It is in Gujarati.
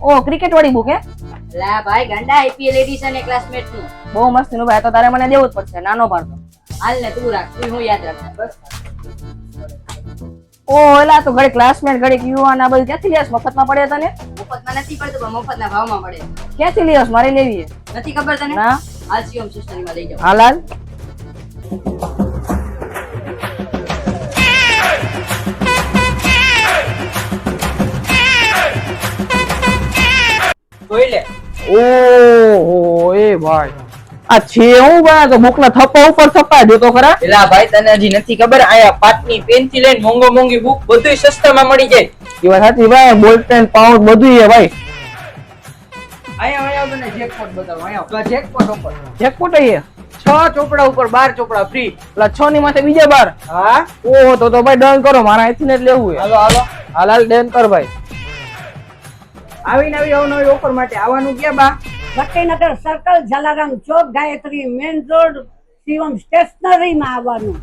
ઓ ક્રિકેટ વાળી બુક હે? લા ભાઈ ગાંડા આઈપીએલ એડિશન એ ક્લાસમેટ નું. બહુ મસ્ત નું ભાઈ, તો તારે મને દેવું જ પડશે, નાનો પાડતો. હાલ ને તું રાખ, તું હું યાદ રાખ બસ. ઓ એલા તો ઘડી ક્લાસમેટ ઘડી યુવાન આ બધું ક્યાંથી લેસ? મફતમાં પડે તને? મફતમાં નથી પડતું પણ મફતના ભાવમાં મળે. ક્યાંથી લેસ? મારે લેવી છે. નથી ખબર તને? ના. હાલ સીએમ સ્ટેશનરીમાં લઈ જાઓ. હાલ હાલ. જોઈ લે. ઓહો એ ભાઈ, આ છે હું ભાઈ તો બુક ના થપ્પા ઉપર થપ્પા જોતો ખરા. એલા ભાઈ તને હજી નથી ખબર, આયા પાટની પેન થી લઈને મોંઘી બુક બધું સસ્તામાં મળી જાય. એ વાત સાચી ભાઈ, બોલ પેન પાઉન્ડ બધું છે ભાઈ. આયા મને જેકપોટ બતાવો. આયા જેકપોટ ઉપર જેકપોટ છે 6 ચોપડા ઉપર 12 ચોપડા ફ્રી. પેલા 6 ની માથે બીજા 12. હા ઓહો તો ભાઈ ડન કરો, મારા અહીંથી ને જ લેવું છે. હાલો હાલો હાલ હાલ ડન કર ભાઈ. આવીને આવી અવનવી ઓફર માટે આવવાનું ક્યાં બા? Bhattinagar circle, Jalaram Chowk, Gayatri main road, Shivam stationery માં આવવાનું.